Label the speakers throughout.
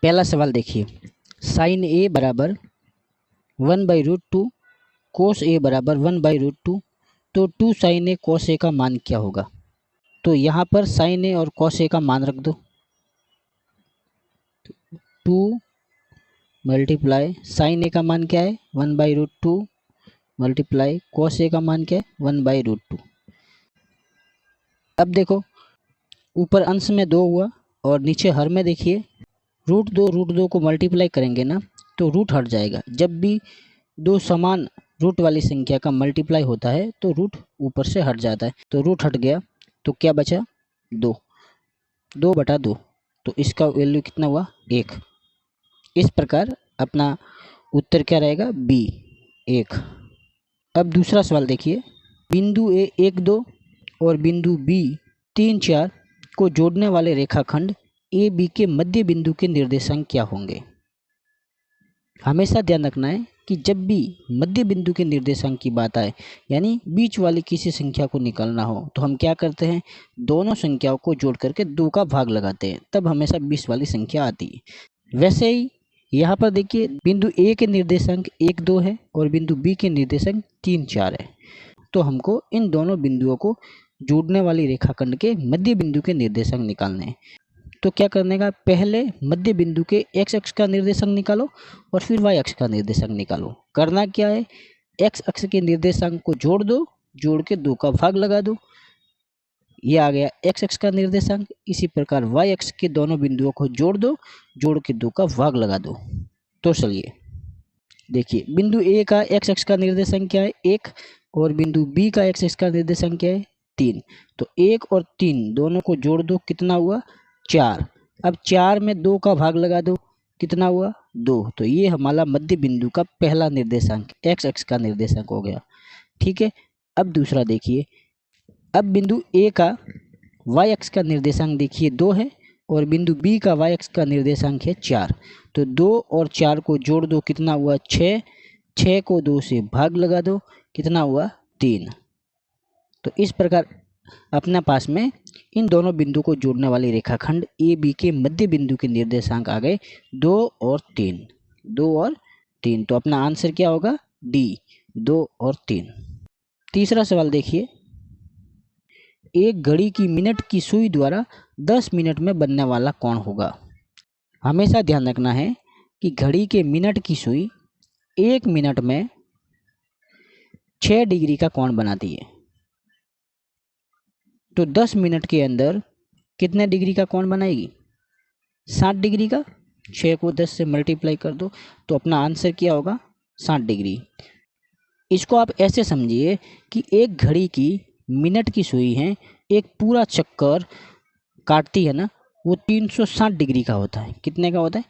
Speaker 1: पहला सवाल देखिए, साइन ए बराबर 1/√2, कोस ए बराबर 1/√2, तो 2 साइन ए कोस ए का मान क्या होगा। तो यहाँ पर साइन ए और कोस ए का मान रख दो। 2 मल्टीप्लाई साइन ए का मान क्या है 1/√2 मल्टीप्लाई कोस ए का मान क्या है 1/√2। अब देखो ऊपर अंश में 2 हुआ और नीचे हर में देखिए √2 को मल्टीप्लाई करेंगे ना तो रूट हट जाएगा। जब भी दो समान रूट वाली संख्या का मल्टीप्लाई होता है तो रूट ऊपर से हट जाता है। तो रूट हट गया तो क्या बचा 2/2, तो इसका वैल्यू कितना हुआ 1। इस प्रकार अपना उत्तर क्या रहेगा बी 1। अब दूसरा सवाल देखिए, बिंदु ए 1 2 और बिंदु बी 3 4 को जोड़ने वाले रेखाखंड ए बी के मध्य बिंदु के निर्देशांक क्या होंगे। हमेशा ध्यान रखना है कि जब भी मध्य बिंदु के निर्देशांक की बात आए यानी बीच वाली किसी संख्या को निकालना हो तो हम क्या करते हैं, दोनों संख्याओं को जोड़ करके 2 का भाग लगाते हैं, तब हमेशा 20 वाली संख्या आती है। वैसे ही यहाँ पर देखिए बिंदु ए के निर्देशांक 1 2 है और बिंदु बी के निर्देशांक 3 4 है। तो हमको इन दोनों बिंदुओं को जोड़ने वाली रेखाखंड के मध्य बिंदु के निर्देशांक निकालने हैं। तो क्या करने का, पहले मध्य बिंदु के x अक्ष का निर्देशांक निकालो और फिर y अक्ष का निर्देशांक निकालो। करना क्या है, x अक्ष के निर्देशांक को जोड़ दो, जोड़ के 2 का भाग लगा दो, ये आ गया x अक्ष का निर्देशांक। इसी प्रकार y अक्ष के दोनों बिंदुओं को जोड़ दो, जोड़ के 2 का भाग लगा दो। तो चलिए देखिए, बिंदु A का x अक्ष का निर्देशांक क्या है 1 और बिंदु B का x अक्ष का निर्देशांक क्या है 3। तो 1 और 3 दोनों को जोड़ दो, कितना हुआ 4। अब 4 में 2 का भाग लगा दो, कितना हुआ 2। तो ये हमारा मध्य बिंदु का पहला निर्देशांक x अक्ष का निर्देशांक हो गया। ठीक है, अब दूसरा देखिए, अब बिंदु A का y अक्ष का निर्देशांक देखिए 2 है और बिंदु B का y अक्ष का निर्देशांक है 4। तो 2 और 4 को जोड़ दो, कितना हुआ 6। 6 को 2 से भाग लगा दो, कितना हुआ 3। तो इस प्रकार अपने पास में इन दोनों बिंदु को जोड़ने वाली रेखाखंड ए बी के मध्य बिंदु के निर्देशांक आ गए 2 और 3। 2 और 3, तो अपना आंसर क्या होगा डी 2 और 3। तीसरा सवाल देखिए, एक घड़ी की मिनट की सुई द्वारा 10 मिनट में बनने वाला कोण होगा। हमेशा ध्यान रखना है कि घड़ी के मिनट की सुई 1 मिनट में 6 डिग्री का कोण बनाती है। तो 10 मिनट के अंदर कितने डिग्री का कोण बनाएगी 60 डिग्री का। 6 को 10 से मल्टीप्लाई कर दो तो अपना आंसर क्या होगा 60 डिग्री। इसको आप ऐसे समझिए कि एक घड़ी की मिनट की सुई है, एक पूरा चक्कर काटती है ना, वो 360 डिग्री का होता है। कितने का होता है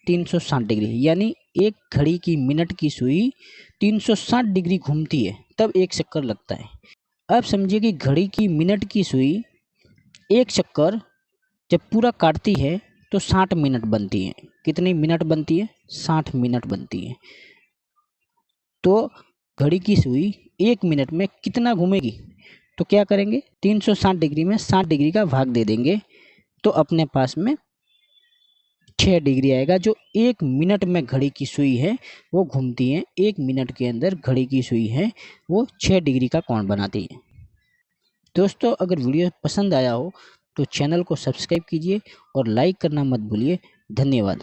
Speaker 1: 360 डिग्री, यानी एक घड़ी की मिनट की सुई 360 डिग्री घूमती है तब एक चक्कर लगता है। अब समझिए कि घड़ी की मिनट की सुई एक चक्कर जब पूरा काटती है तो 60 मिनट बनती है। कितनी मिनट बनती है 60 मिनट बनती है। तो घड़ी की सुई 1 मिनट में कितना घूमेगी, तो क्या करेंगे 360 डिग्री में 60 डिग्री का भाग दे देंगे तो अपने पास में 6 डिग्री आएगा। जो 1 मिनट में घड़ी की सुई है वो घूमती है, 1 मिनट के अंदर घड़ी की सुई है वो 6 डिग्री का कोण बनाती है। दोस्तों अगर वीडियो पसंद आया हो तो चैनल को सब्सक्राइब कीजिए और लाइक करना मत भूलिए। धन्यवाद।